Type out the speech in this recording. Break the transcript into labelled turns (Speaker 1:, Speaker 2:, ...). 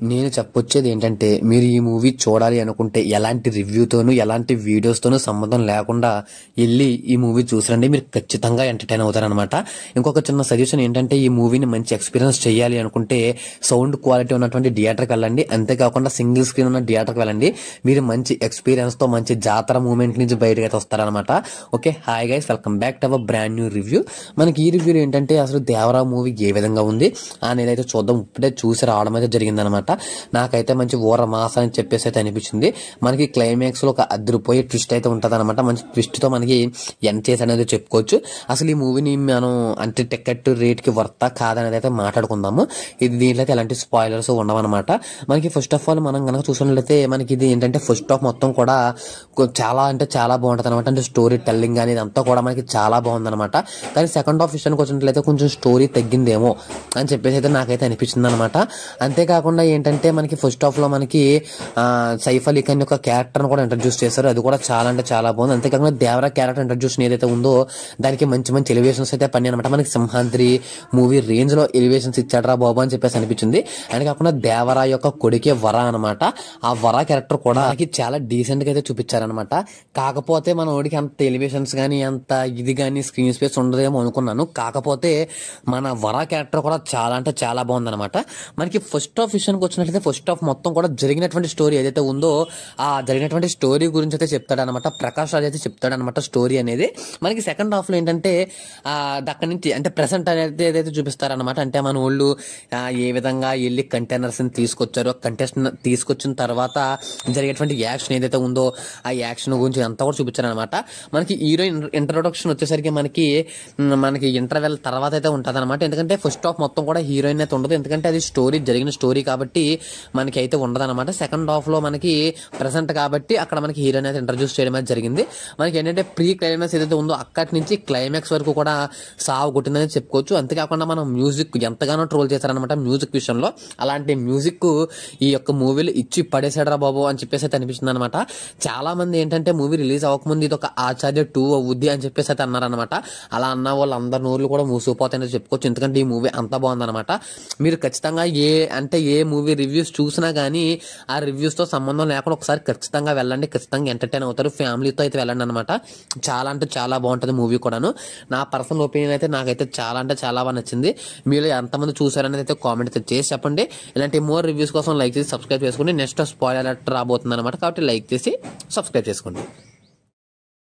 Speaker 1: నేను చెప్పొచ్చేది ఏంటంటే మీరు ఈ మూవీ చూడాలి అనుకుంటే ఎలాంటి రివ్యూతోనూ ఎలాంటి వీడియోస్తోనూ సంబంధం లేకుండా వెళ్ళి ఈ మూవీ చూసిరండి, మీరు ఖచ్చితంగా ఎంటర్టైన్ అవుతారనమాట. ఇంకొక చిన్న సజెషన్ ఏంటంటే ఈ మూవీని మంచి ఎక్స్పీరియన్స్ చేయాలి అనుకుంటే సౌండ్ క్వాలిటీ ఉన్నటువంటి థియేటర్కి వెళ్ళండి. అంతేకాకుండా సింగిల్ స్క్రీన్ ఉన్న థియేటర్కి వెళ్ళండి. మీరు మంచి ఎక్స్పీరియన్స్తో మంచి జాతర మూమెంట్ నుంచి బయటకు అయితే వస్తారనమాట. Okay, hi guys, welcome back to our brand new review. మనకి ఈ రివ్యూలో ఏంటంటే అసలు దేవరా మూవీ ఏ విధంగా ఉంది అనేది అయితే చూద్దాం. ఇప్పుడే చూసి రావడం అయితే జరిగిందనమాట. నాకైతే మంచి ఓర మాస అని చెప్పేసి అయితే అనిపించింది. మనకి క్లైమాక్స్ లో ఒక అదిరిపోయే ట్విస్ట్ అయితే ఉంటది అనమాట. మంచి ట్విస్ట్ తో మనకి ఎండ్ చేసి అనేది చెప్పుకోవచ్చు. అసలు ఈ మూవీని మనం అంటే టికెట్ రేట్ కి వర్తా కాదనేది అయితే మాట్లాడుకుందాము. ఇది దీంట్లో అయితే ఎలాంటి స్పాయిలర్స్ ఉండవన్నమాట. మనకి ఫస్ట్ ఆఫ్ ఆల్ మనం కనుక చూసినట్లయితే మనకి ఇది ఏంటంటే ఫస్ట్ హాఫ్ మొత్తం కూడా చాలా అంటే చాలా బాగుంటది అనమాట. అంటే స్టోరీ టెల్లింగ్ అనేది అంతా కూడా మనకి చాలా బాగుందన్నమాట. కానీ సెకండ్ హాఫ్ విషయానికి వచ్చినట్లయితే కొంచెం స్టోరీ తగ్గిందేమో అని చెప్పేసి అయితే నాకైతే అనిపించింది అనమాట. అంతేకాకుండా ఏంటంటే మనకి ఫస్ట్ హాఫ్ లో మనకి సైఫ్ అలీ ఖాన్ యొక్క క్యారెక్టర్ కూడా ఇంట్రడ్యూస్ చేశారు. అది కూడా చాలా అంటే చాలా బాగుంది. అంతేకాకుండా దేవరా క్యారెక్టర్ ఇంట్రడ్యూషన్ ఏదైతే ఉందో దానికి మంచి మంచి ఎలివేషన్స్ అయితే పని అనమాట. మనకి సింహాద్రి మూవీ రేంజ్ లో ఎలివేషన్స్ ఇచ్చాడరా బాబు అని చెప్పేసి అనిపించింది. అండ్ కాకుండా దేవరా యొక్క కొడుకే వర అనమాట. ఆ వర క్యారెక్టర్ కూడా మనకి చాలా డీసెంట్ గా అయితే చూపించారనమాట. కాకపోతే మన వాడికి అంత ఎలివేషన్స్ కానీ అంత ఇది కానీ స్క్రీన్ స్పేస్ ఉండదేమో అనుకున్నాను. కాకపోతే మన వర క్యారెక్టర్ కూడా చాలా అంటే చాలా బాగుంది అనమాట. మనకి ఫస్ట్ హాఫ్ విషయానికి వచ్చినట్లయితే ఫస్ట్ హాఫ్ మొత్తం కూడా జరిగినటువంటి స్టోరీ ఏదైతే ఉందో ఆ జరిగినటువంటి స్టోరీ గురించి అయితే చెప్తాడనమాట. ప్రకాష్ రాజ్ అయితే చెప్తాడనమాట స్టోరీ అనేది. మనకి సెకండ్ హాఫ్ లో ఏంటంటే అక్కడి నుంచి అంటే ప్రెసెంట్ అనేది ఏదైతే చూపిస్తారనమాట. అంటే మన వాళ్ళు ఏ విధంగా వెళ్ళి కంటైనర్స్ ని తీసుకొచ్చారో, కంటెస్ట్ తీసుకొచ్చిన తర్వాత జరిగేటువంటి యాక్షన్ ఏదైతే ఉందో ఆ యాక్షన్ గురించి అంతా కూడా చూపించారనమాట. మనకి హీరోయిన్ ఇంట్రొడక్షన్ వచ్చేసరికి మనకి ఇంటర్వెల్ తర్వాత అయితే ఉంటది అనమాట. ఎందుకంటే ఫస్ట్ హాఫ్ మొత్తం కూడా హీరోయిన్ అయితే ఉండదు. ఎందుకంటే అది స్టోరీ జరిగిన స్టోరీ కాబట్టి మనకి అయితే ఉండదన్నమాట. సెకండ్ హాఫ్ లో మనకి ప్రెసెంట్ కాబట్టి అక్కడ మనకి హీరోయిన్ అయితే ఇంట్రడ్యూస్ చేయడం అయితే జరిగింది. మనకి ఏంటంటే ప్రీ క్లైమాక్స్ ఏదైతే ఉందో అక్కడి నుంచి క్లైమాక్స్ వరకు కూడా సాగు కొట్టిందని చెప్పుకోవచ్చు. అంతేకాకుండా మనం మ్యూజిక్ ఎంతగానో ట్రోల్ చేశారనమాట మ్యూజిక్ విషయంలో. అలాంటి మ్యూజిక్ ఈ యొక్క మూవీలో ఇచ్చి పడేసాడరా బాబు అని చెప్పేసి అయితే అనిపిస్తుంది అనమాట. చాలా మంది ఏంటంటే మూవీ రిలీజ్ అవ్వకముందు ఇది ఒక ఆచార్య 2 అవుద్ది అని చెప్పేసి అయితే అన్నారనమాట. అలా అన్న వాళ్ళు అందరి నోర్లు కూడా మూసిపోతాయని చెప్పుకోవచ్చు. ఎందుకంటే ఈ మూవీ అంత బాగుందన్నమాట. మీరు ఖచ్చితంగా ఏ మూవీ రివ్యూస్ చూసినా కానీ ఆ రివ్యూస్ తో సంబంధం లేకుండా ఒకసారి ఖచ్చితంగా వెళ్ళండి. ఖచ్చితంగా ఎంటర్టైన్ అవుతారు. ఫ్యామిలీతో అయితే వెళ్ళండి అనమాట. చాలా అంటే చాలా బాగుంటుంది మూవీ కూడాను. నా పర్సనల్ ఒపీనియన్ అయితే నాకైతే చాలా అంటే చాలా బాగా నచ్చింది. మీరు ఎంతమంది చూసారనేది అయితే కామెంట్ అయితే చేసి చెప్పండి. ఇలాంటి మోర్ రివ్యూస్ కోసం లైక్ చేసి సబ్స్క్రైబ్ చేసుకోండి. నెక్స్ట్ స్పాయిలర్ అలర్ట్ రాబోతుంది అనమాట. కాబట్టి లైక్ చేసి సబ్స్క్రైబ్ చేసుకోండి.